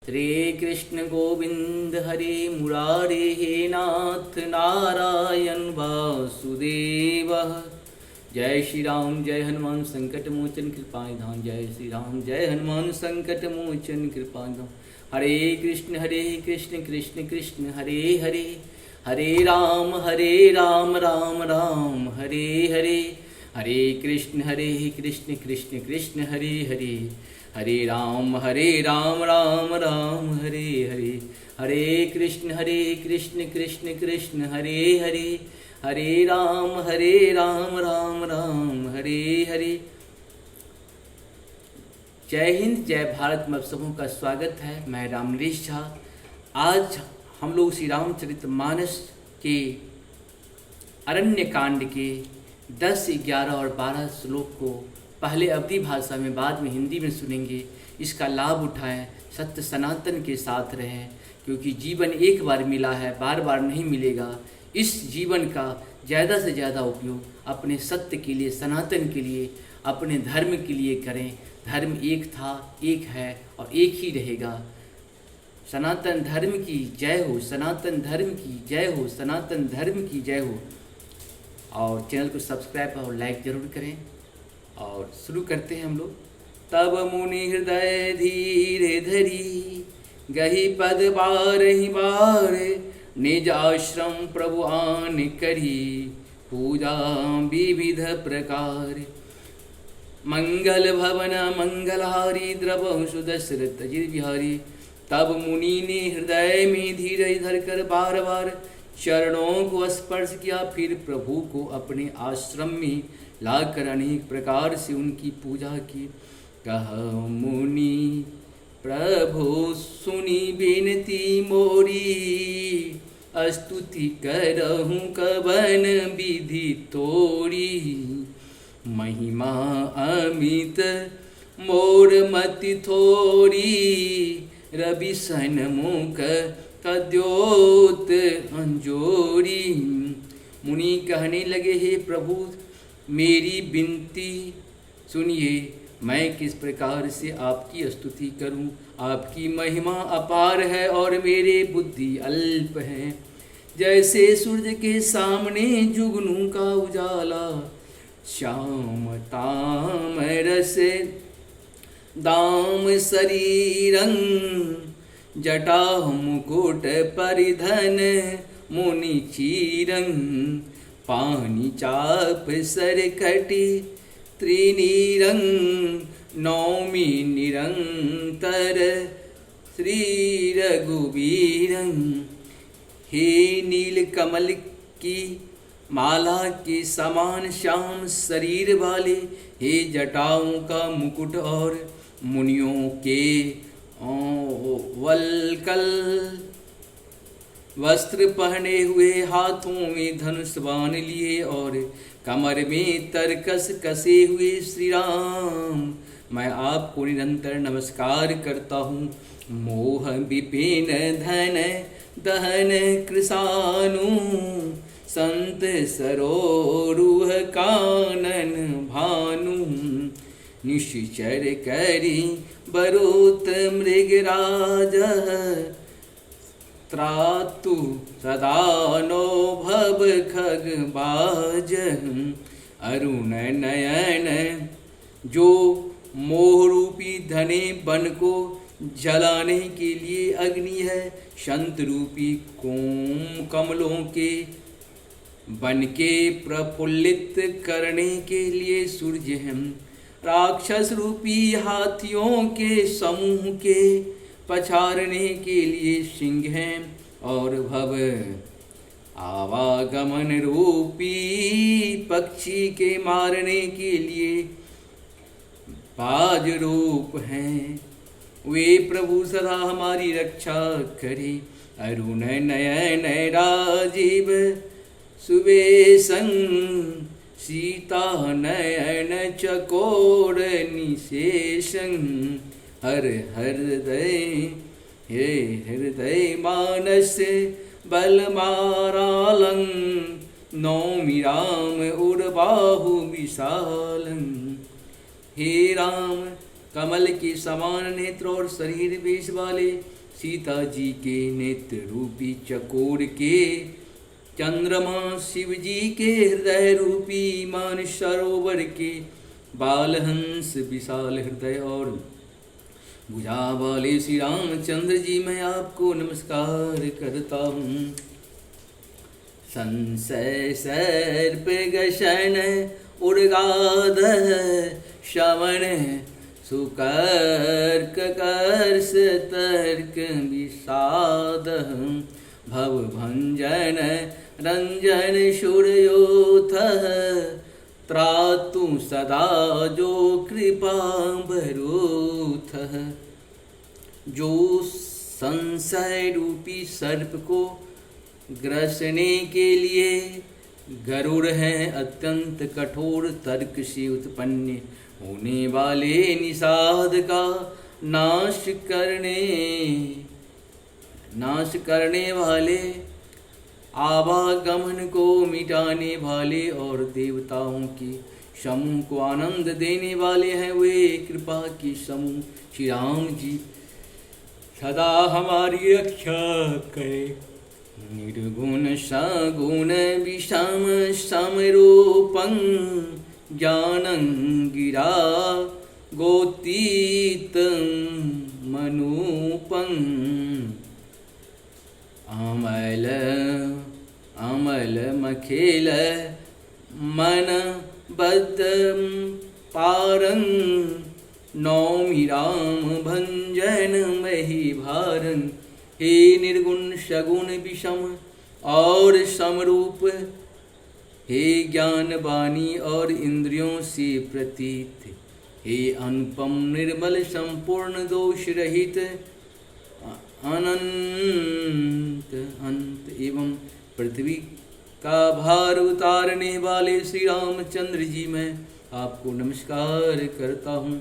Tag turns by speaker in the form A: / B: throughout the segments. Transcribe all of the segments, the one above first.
A: श्री कृष्ण गोविंद हरे मुरारे हे नाथ नारायण वासुदेव। जय श्री राम जय हनुमान संकट मोचन कृपाय धाम। जय श्री राम जय हनुमान संकट मोचन कृपाय धाम। हरे कृष्ण कृष्ण कृष्ण हरे हरे, हरे राम राम राम हरे हरे। हरे कृष्ण कृष्ण कृष्ण हरे हरे, हरे राम राम राम हरे हरे। हरे कृष्ण कृष्ण कृष्ण हरे हरे, हरे राम राम राम हरे हरे। जय हिंद जय भारत में आप सबों का स्वागत है। मैं रामनीश झा। आज हम लोग श्री रामचरितमानस के अरण्य कांड के 10, 11 और 12 श्लोक को पहले अवधी भाषा में बाद में हिंदी में सुनेंगे। इसका लाभ उठाएं, सत्य सनातन के साथ रहें, क्योंकि जीवन एक बार मिला है, बार बार नहीं मिलेगा। इस जीवन का ज़्यादा से ज़्यादा उपयोग अपने सत्य के लिए, सनातन के लिए, अपने धर्म के लिए करें। धर्म एक था, एक है और एक ही रहेगा। सनातन धर्म की जय हो, सनातन धर्म की जय हो, सनातन धर्म की जय हो। और चैनल को सब्सक्राइब और लाइक ज़रूर करें। और शुरू करते हैं हम लोग। तब मुनि हृदय धीरे धरी, गही पद बारहि बार, निज आश्रम प्रभु आन करी, पूजा विविध प्रकार। मंगल भवन मंगलहारी, द्रवहु सुदशरथ जी बिहारी। तब मुनि ने हृदय में धीरे धर कर बार बार चरणों को स्पर्श किया, फिर प्रभु को अपने आश्रम में लाकर अनेक प्रकार से उनकी पूजा की। कहा मुनि प्रभु सुनी बेनती मोरी, स्तुति करहूँ कवन विधि तोरी। महिमा अमित मोर मति थोरी, रवि सन्मुख कद्योत अंजोरी। मुनि कहने लगे, हे प्रभु मेरी विनती सुनिए, मैं किस प्रकार से आपकी स्तुति करूं। आपकी महिमा अपार है और मेरे बुद्धि अल्प है। जैसे सूर्य के सामने जुगनू का उजाला, श्याम ताम रस दाम शरीरं, जटा मुकुट परिधन मुनि चीरं। पानी चाप सरकटी त्रिनीरं, नौमी निरंतर श्री रघुवीरं। हे नील कमल की माला के समान श्याम शरीर वाले, हे जटाओं का मुकुट और मुनियों के वल्कल वस्त्र पहने हुए, हाथों में धनुष बाण लिए और कमर में तरकस कसे हुए श्री राम, मैं आपको निरंतर नमस्कार करता हूँ। मोह विपिन धन दहन कृशानु, संत सरोरुह कानन भानु। निश्चर करी बरोत मृगराज, त्रातु सदा नो भव खगबाज। अरुण नयन जो मोहरूपी धने बन को जलाने के लिए अग्नि है, शंत रूपी कोम कमलों के बन के प्रफुल्लित करने के लिए सूर्य है। राक्षस रूपी हाथियों के समूह के पछाड़ने के लिए सिंह हैं, और भव आवागमन रूपी पक्षी के मारने के लिए बाज रूप हैं। वे प्रभु सदा हमारी रक्षा करे। अरुण नयन राजीव सुवेशं, सीता नयन चकोर निशेषं। हर हृदय हे हृदय मानस बल मारालं, नौमि राम उर्बाहु विशालं। हे राम कमल के समान नेत्र और शरीर वेश वाले सीता जी के नेत्र रूपी चकोर के, चंद्रमा शिव जी के हृदय रूपी मान सरोवर के, बालहंस विशाल हृदय और भुजा वाले श्री रामचंद्र जी मैं आपको नमस्कार करता हूँ। संशय सर्प गशन उर्गाध श्रवण सुकर्क कर्ष तर्क विषाद, भव भंजन रंजन शूरयोथ, त्रातु सदा जो कृपा बरूथ। जो संशय रूपी सर्प को ग्रसने के लिए गरुड़ है, अत्यंत कठोर तर्क से उत्पन्न होने वाले निषाद का नाश करने वाले, आवागमन को मिटाने वाले और देवताओं के समूह को आनंद देने वाले हैं वे कृपा के समूह श्री राम जी सदा हमारी रक्षा करें। निर्गुण सगुण विषम समरूपं ज्ञानं गिरा गोतीत मनुपं, अमल अमल मखेल मन बद पारं, नौमि राम भंजन मही भारं। हे निर्गुण सगुण विषम और समरूप, हे ज्ञान वाणी और इंद्रियों से प्रतीत, हे अनुपम निर्मल संपूर्ण दोष रहित अनंत अंत एवं पृथ्वी का भार उतारने वाले श्री रामचंद्र जी मैं आपको नमस्कार करता हूँ।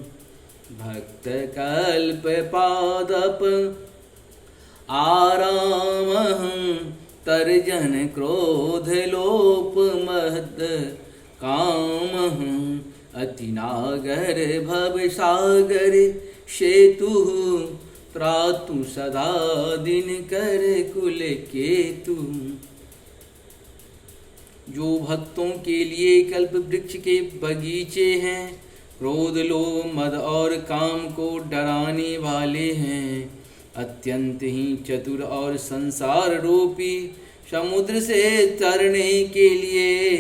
A: भक्त कल्प पादप आराम तर्जन क्रोध लोप महद काम, अतिनागर भव सागर सेतु, त्रातु सदा दिन कर कुल केतु। जो भक्तों के लिए कल्प वृक्ष के बगीचे हैं, क्रोध लोभ मद और काम को डराने वाले हैं, अत्यंत ही चतुर और संसार रूपी समुद्र से तरने के लिए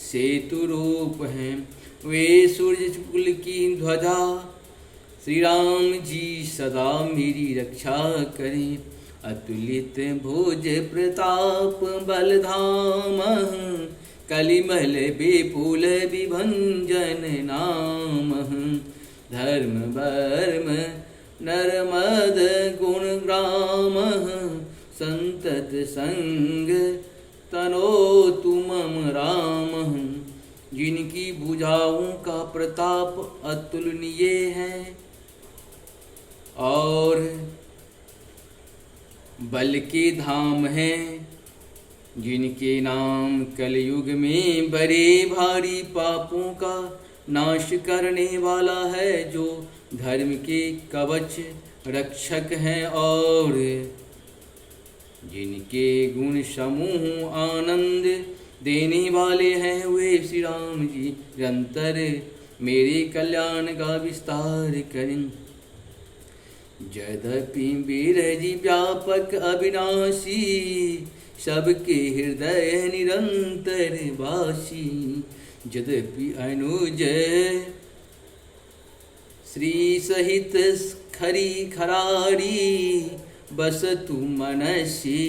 A: सेतु रूप हैं, वे सूर्य कुल की ध्वजा श्री राम जी सदा मेरी रक्षा करें। अतुलित भुज प्रताप बलधाम, कलिमल विपुल विभंजन नाम, धर्म वर्म नरमद गुण ग्राम, संतत संग तनो तुमम राम। जिनकी भुजाओं का प्रताप अतुलनीय है और बल के धाम है, जिनके नाम कलयुग में बड़े भारी पापों का नाश करने वाला है, जो धर्म के कवच रक्षक हैं और जिनके गुण समूह आनंद देने वाले हैं, वे श्री राम जी निरंतर मेरे कल्याण का विस्तार करें। यद्यपि बिरजी व्यापक अविनाशी, सबके हृदय निरंतर वासी, यद्यपि अनुज श्री सहित खरी खरारी, बसतु मनसि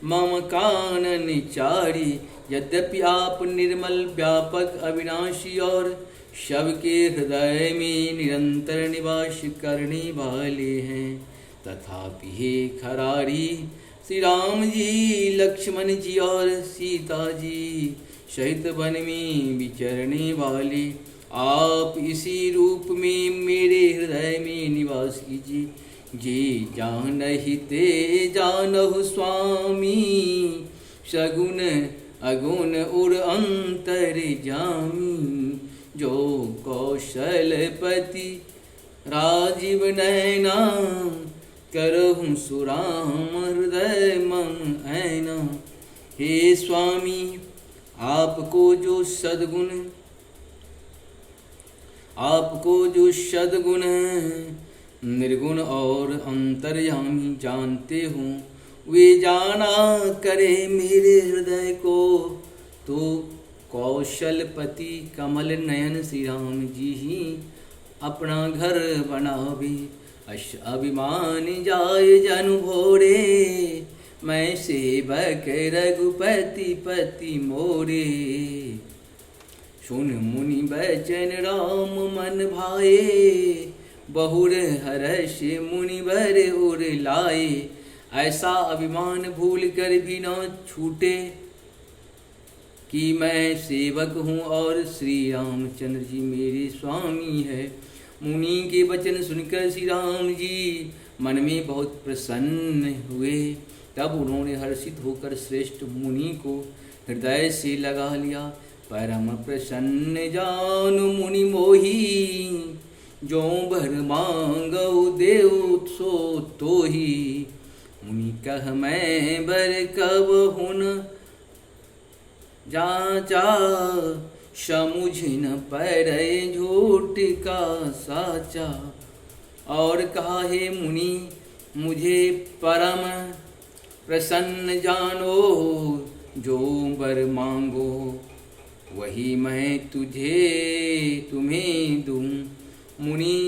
A: मम कानन चारी। यद्यपि आप निर्मल व्यापक अविनाशी और सबके हृदय में निरंतर निवास करने वाले हैं, तथापि हे खरारी श्री राम जी, लक्ष्मण जी और सीता जी सहित वन में विचरने वाले, आप इसी रूप में मेरे हृदय में निवास कीजिए। जे जानहि ते जानहु स्वामी, सगुण अगुण उर अंतर जामी। जो कौशलपति राजीव नैना करहूँ सुराम हृदय मम ऐना। हे स्वामी आपको जो सद्गुण निर्गुण और अंतर्यामी जानते हो, वे जाना करे मेरे हृदय को। तो कौशलपति कमल नयन श्री राम जी ही अपना घर बनावे। अश अभिमान जाय जनु भोरे, मैं सेवक रघुपति पति मोरे। सुन मुनि बचन राम मन भाए, बहुर हर्ष मुनि बर उर लाए। ऐसा अभिमान भूल कर भी न छूटे कि मैं सेवक हूँ और श्री रामचंद्र जी मेरे स्वामी है। मुनि के वचन सुनकर श्री राम जी मन में बहुत प्रसन्न हुए। तब उन्होंने हर्षित होकर श्रेष्ठ मुनि को हृदय से लगा लिया। परम प्रसन्न जान मुनि मोही, जो बर मांगो देव सो तोही। मुनि कह मैं बर कब हुन जाचा, समुझ न पड़े झूठ का साचा। और कहा हे मुनि मुझे परम प्रसन्न जानो, जो वर मांगो वही मैं तुम्हें दूं। मुनि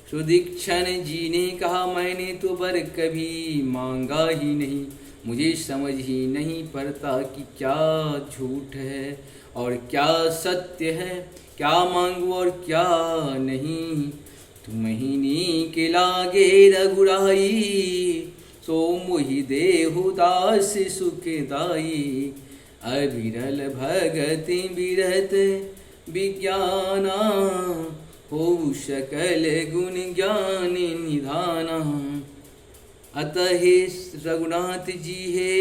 A: सुदीक्षण जी ने कहा मैंने तो वर कभी मांगा ही नहीं, मुझे समझ ही नहीं पड़ता कि क्या झूठ है और क्या सत्य है, क्या मांगू और क्या नहीं। तुम ही नीक लागे रघुराई, सो मोहि देहु दास सुखदाई। अविरल भगति विरत विज्ञाना, हो सकल गुण ज्ञान निधाना। अतः हे रघुनाथ जी हे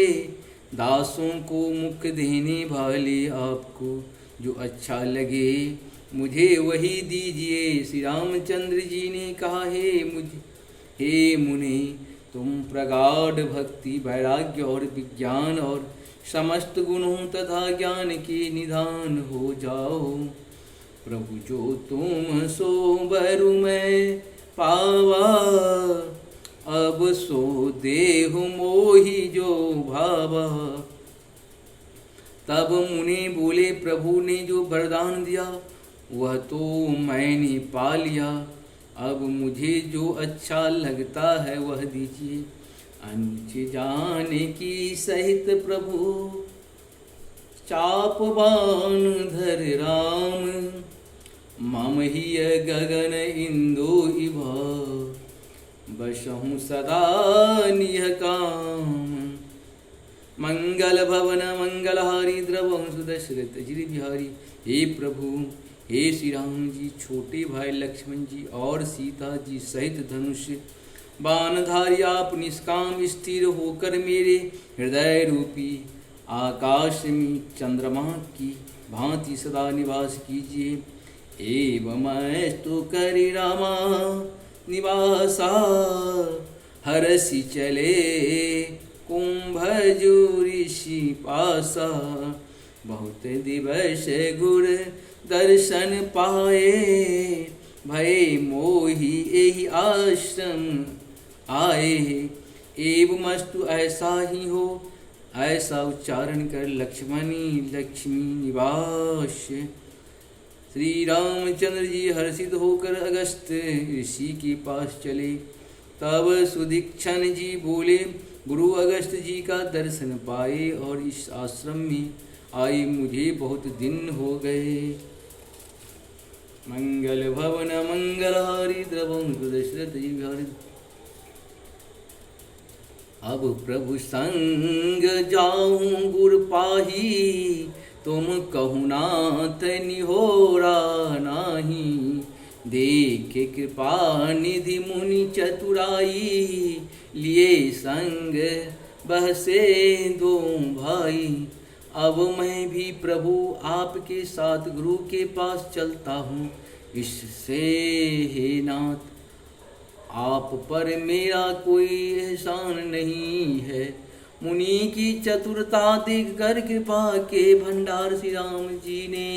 A: दासों को मुख देने वाले आपको जो अच्छा लगे मुझे वही दीजिए। श्री रामचंद्र जी ने कहा हे मुने तुम प्रगाढ़ भक्ति वैराग्य और विज्ञान और समस्त गुणों तथा ज्ञान के निधान हो जाओ। प्रभु जो तुम सो बरु मैं पावा, अब सो देहु मोहि जो भावा। तब मुनि बोले प्रभु ने जो वरदान दिया वह तो मैंने पा लिया, अब मुझे जो अच्छा लगता है वह दीजिए। अंच जाने की सहित प्रभु चापवान धर राम, मम हिय गगन इंदु इभा, बसहु सदा निह काम। मंगल भवन मंगलहारी द्रवंश दशरथ गिरि बिहारी। हे प्रभु हे श्री राम जी, छोटे भाई लक्ष्मण जी और सीता जी सहित धनुष बाणधारी आप निष्काम स्थिर होकर मेरे हृदय रूपी आकाश में चंद्रमा की भांति सदा निवास कीजिए। एवमस्तु करि रामा निवासा, हरसि चले कुंभजु ऋषि पासा। बहुत दिवस गुर दर्शन पाए, भय मोहि एहि आश्रम आए। एवमस्तु ऐसा ही हो, ऐसा उच्चारण कर लक्ष्मी निवास। श्री रामचंद्र जी हर्षित होकर अगस्त ऋषि के पास चले। तब सुदीक्षण जी बोले गुरु अगस्त जी का दर्शन पाए और इस आश्रम में आए मुझे बहुत दिन हो गए। मंगल भवन मंगलहारी द्रवंश दशरथ जी बिहारी। अब प्रभु संग जाऊं गुर पाही, तुम कहु नाथ निहोरा नाही। देख कृपा निधि मुनि चतुराई, लिए संग बहसे दो भाई। अब मैं भी प्रभु आपके साथ गुरु के पास चलता हूँ। इससे हे नाथ आप पर मेरा कोई एहसान नहीं है। मुनि की चतुरता देख कर कृपा के भंडार श्री राम जी ने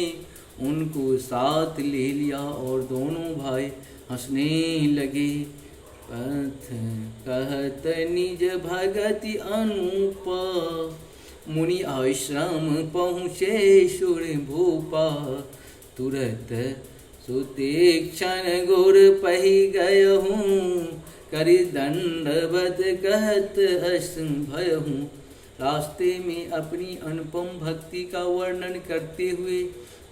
A: उनको साथ ले लिया और दोनों भाई हंसने लगे। पथ कहत निज भगति अनूप, मुनि आश्रम पहुँचे सुर भूपा। तुरत सुतीक्षण गुर पही गय हूँ, करि दंडवत कहत असंभय हूँ। रास्ते में अपनी अनुपम भक्ति का वर्णन करते हुए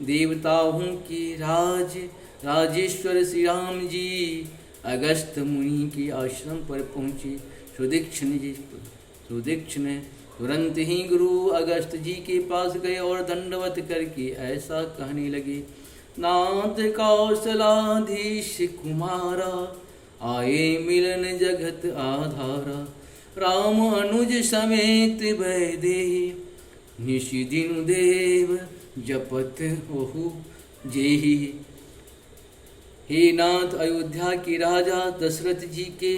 A: देवताओं के राजेश्वर श्री राम जी अगस्त मुनि के आश्रम पर पहुँचे। सुदीक्षण तुरंत ही गुरु अगस्त जी के पास गए और दंडवत करके ऐसा कहने लगे। नाथ कौशलाधीश कुमारा, आए मिलन जगत आधारा। राम अनुज समेत वैदेही, निशि दिन देव जपत ओहु जेहि। हे नाथ, अयोध्या के राजा दशरथ जी के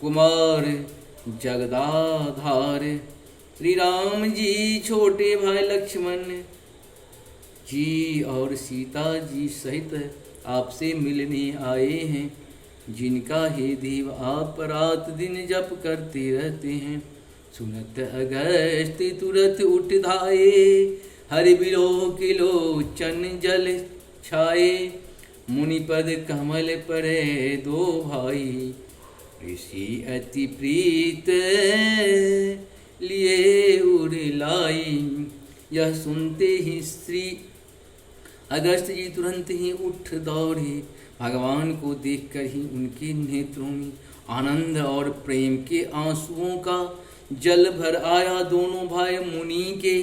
A: कुमार जगदाधार श्री राम जी छोटे भाई लक्ष्मण जी और सीता जी सहित आपसे मिलने आए हैं, जिनका हे देव आप रात दिन जप करते रहते हैं। सुनत अगस्त तुरंत उठ धाये, हरि बिलो किलोचन जल छाए। मुनिपद कमल परे दो भाई, ऋषि अति प्रीत लिए उड़ लाई। यह सुनते ही श्री अगस्त जी तुरंत ही उठ दौड़े। भगवान को देखकर ही उनके नेत्रों में आनंद और प्रेम के आंसुओं का जल भर आया। दोनों भाई मुनि के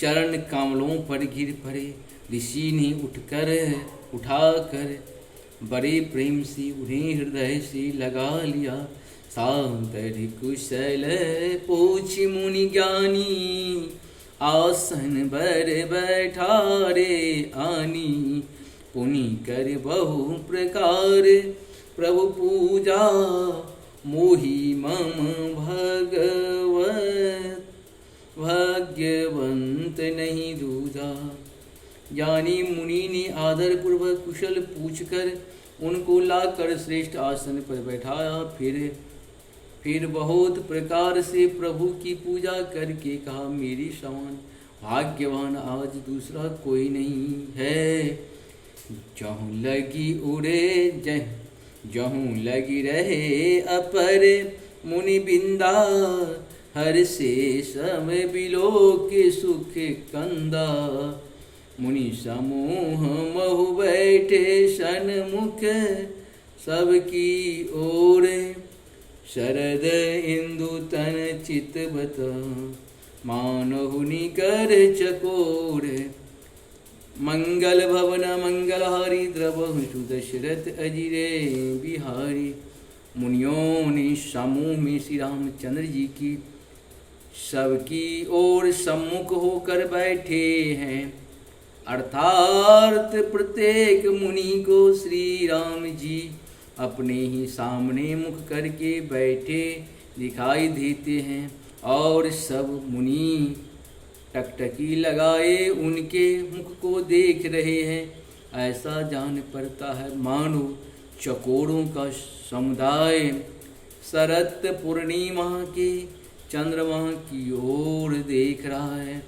A: चरण कमलों पर गिर पड़े। ऋषि ने उठाकर बड़े प्रेम से उन्हें हृदय से लगा लिया। सादर कुशल पूछ मुनि ज्ञानी, आसन बर बैठारे आनी। पुनि कर बहु प्रकार प्रभु पूजा, मोहि मम भाग्यवंत नहीं दूजा। ज्ञानी मुनि ने आदर पूर्वक कुशल पूछकर उनको लाकर श्रेष्ठ आसन पर बैठाया। फिर बहुत प्रकार से प्रभु की पूजा करके कहा, मेरी समान भाग्यवान आज दूसरा कोई नहीं है। जहूँ लगी उड़े जहूँ लगी रहे अपर मुनि बिंदा, हर से समय बिलो के सुख कंदा। मुनि समूह महु बैठे सन्मुख, सबकी ओर शरद इंदु तन चित बता। मानहु निकर चकोर, मंगल भवन मंगलहारी। द्रवहु सुदशरथ अजिरे बिहारी। मुनियों ने समूह में श्री रामचंद्र जी की सबकी ओर सम्मुख होकर बैठे हैं। अर्थात प्रत्येक मुनि को श्री राम जी अपने ही सामने मुख करके बैठे दिखाई देते हैं और सब मुनि टकटकी लगाए उनके मुख को देख रहे हैं। ऐसा जान पड़ता है मानो चकोरों का समुदाय शरत पूर्णिमा के चंद्रमा की ओर देख रहा है।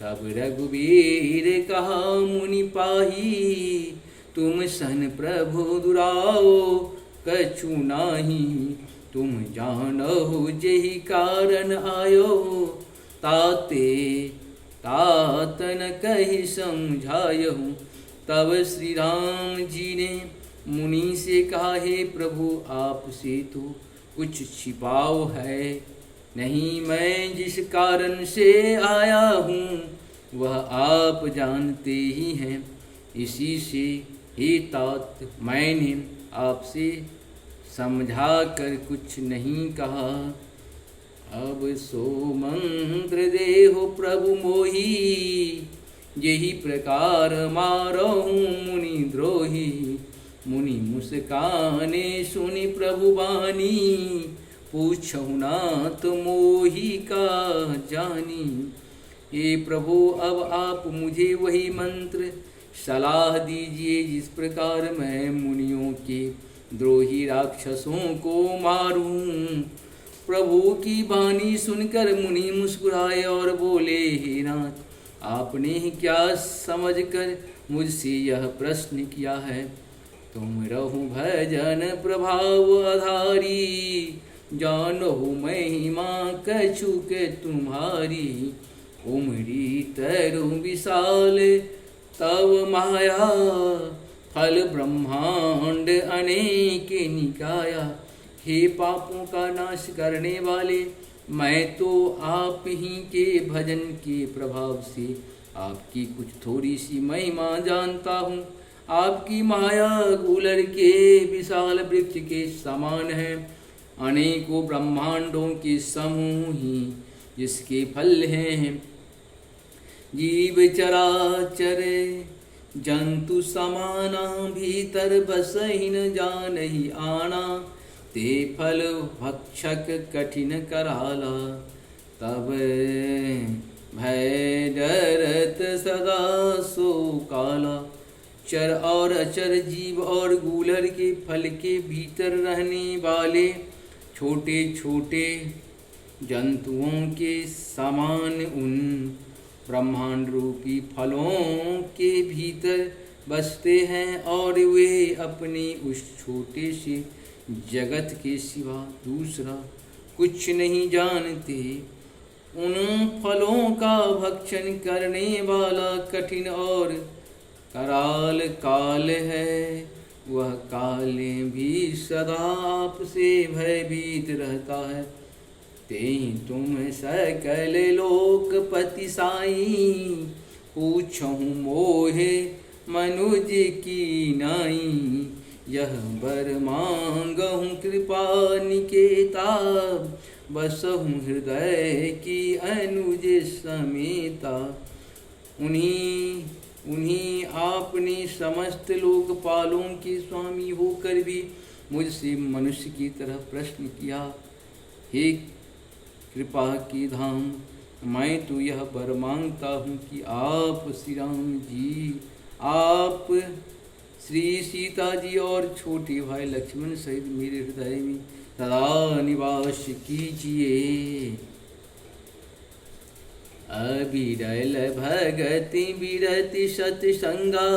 A: तब रघुवीर कहा मुनि पाही, तुम सन प्रभु दुराओ कछु नाही। तुम जानहु जेहि कारण आयो, तातन कहि समझायहु। तब श्री राम जी ने मुनि से कहा, हे प्रभु आपसे तो कुछ छिपाव है नहीं। मैं जिस कारण से आया हूँ वह आप जानते ही हैं। इसी से हे तात मैंने आपसे समझा कर कुछ नहीं कहा। अब सो मंत्र देहो प्रभु मोही, यही प्रकार मारो मुनि द्रोही। मुनि मुस्काने सुनि प्रभु बानी, पूछहु नाथ मोहि का जानी। हे प्रभु अब आप मुझे वही मंत्र सलाह दीजिए जिस प्रकार मैं मुनियों के द्रोही राक्षसों को मारूं। प्रभु की वाणी सुनकर मुनि मुस्कुराए और बोले, हे नाथ, आपने क्या समझकर मुझसे यह प्रश्न किया है? तुम रहु भजन प्रभाव आधारी, जानहु महिमा कछुक तुम्हारी। उमरी तरु विशाल तव माया, फल ब्रह्मांड अनेक निकाया। हे पापों का नाश करने वाले, मैं तो आप ही के भजन के प्रभाव से आपकी कुछ थोड़ी सी महिमा जानता हूँ। आपकी माया गूलर के विशाल वृक्ष के समान है, अनेकों ब्रह्मांडों के समूह ही जिसके फल हैं। जीव चराचर जंतु समाना, भीतर बसहि न जानहि आना। ते फल भक्षक कठिन कराला, तब भय डरत सदा सो काला। चर और अचर जीव और गूलर के फल के भीतर रहने वाले छोटे छोटे जंतुओं के समान उन ब्रह्मांड रूपी फलों के भीतर बसते हैं, और वे अपने उस छोटे से जगत के सिवा दूसरा कुछ नहीं जानते। उन फलों का भक्षण करने वाला कठिन और कराल काल है। वह काल भी सदा आपसे भयभीत रहता है। तेहि तुम सकल लोकपति साई, पूछहु मोहे मनुज की नाई। यह बर मांगहु कृपा निकेता, बसहु हृदय की अनुज समेता। उन्हीं आपने समस्त लोकपालों के स्वामी होकर भी मुझसे मनुष्य की तरह प्रश्न किया। हे कृपा की धाम, मैं तो यह वर मांगता हूँ कि आप श्री राम जी, आप श्री सीता जी और छोटे भाई लक्ष्मण सहित मेरे हृदय में सदा निवास कीजिए। अबिरल भगति बिरति सतसंगा,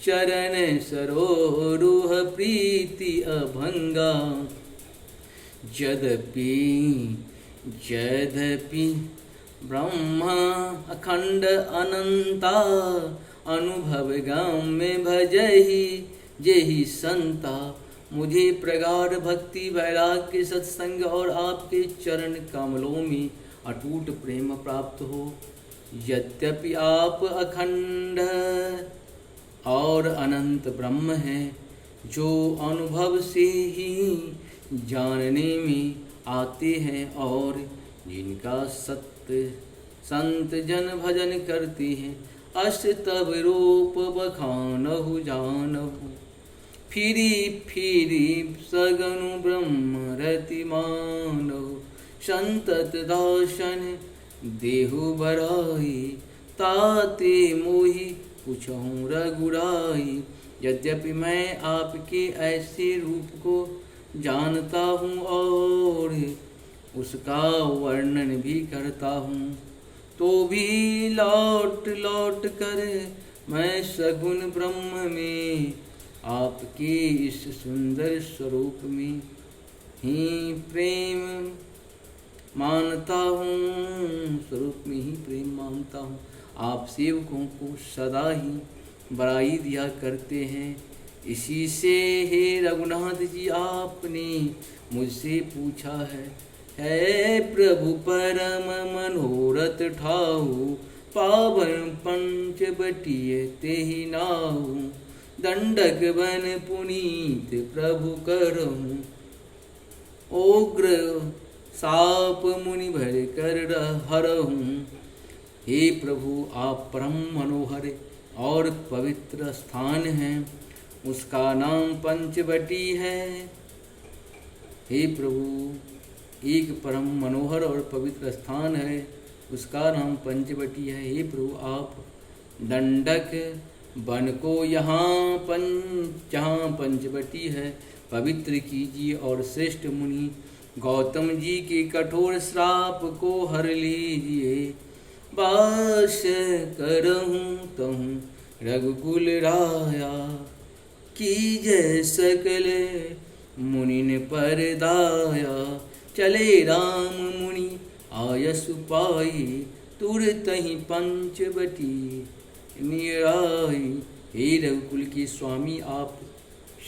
A: चरण सरोरुह प्रीति अभंगा। यद्यपि ब्रह्मा अखंड अनंता, अनुभव गम्य भजहि जेहि संता। मुझे प्रगाढ़ भक्ति वैराग्य सत्संग और आपके चरण कमलों में अटूट प्रेम प्राप्त हो। यद्यपि आप अखंड और अनंत ब्रह्म हैं, जो अनुभव से ही जानने में आते हैं और जिनका संत जन भजन करते हैं। अस तब रूप बखानहु जानहु, फिरी फिरी सगनु ब्रह्म रति मानहु। संतत दासन देहु बराई, ताते मोहि पूछहु रघुराई। यद्यपि मैं आपके ऐसे रूप को जानता हूँ और उसका वर्णन भी करता हूँ, तो भी लौट लौट कर मैं सगुण ब्रह्म में आपके इस सुंदर स्वरूप में ही प्रेम मानता हूँ, स्वरूप में ही प्रेम मानता हूँ। आप सेवकों को सदा ही बड़ाई दिया करते हैं। इसी से हे रघुनाथ जी, आपने मुझसे पूछा है प्रभु परम मनोरथ ठाऊ। पावन पंचवटीय तेहि नाऊ, दंडक बन पुनीत प्रभु करहूँ। उग्र साप मुनि भर कर हरहूँ। हे प्रभु, आप परम मनोहर और पवित्र स्थान हैं। उसका नाम पंचवटी है। हे प्रभु, एक परम मनोहर और पवित्र स्थान है, उसका नाम पंचवटी है। हे प्रभु, आप दंडक वन को यहाँ जहाँ पंचवटी है पवित्र कीजिए और श्रेष्ठ मुनि गौतम जी के कठोर श्राप को हर लीजिए। बास करहूँ तहूँ रघुकुल राया, कीजय सकल मुनि पर दाया। चले राम मुनि आयसु पाई, तुरत ही पंचवटी निराई। हे रघुकुल के स्वामी, आप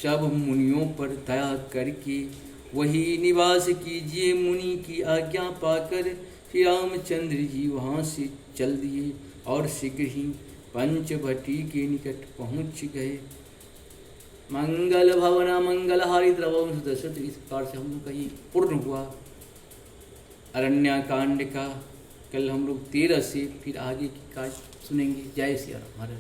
A: सब मुनियों पर दया करके वही निवास कीजिए। मुनि की आज्ञा पाकर श्री रामचंद्र जी वहाँ से चल दिए और शीघ्र ही पंचवटी के निकट पहुँच गए। मंगल भवना मंगलहारी द्रवम सुदर्शन। इस प्रकार से हम लोग का ये पूर्ण हुआ अरण्यकांड का। कल हम लोग 13 से फिर आगे की काज सुनेंगे। जय श्री राम।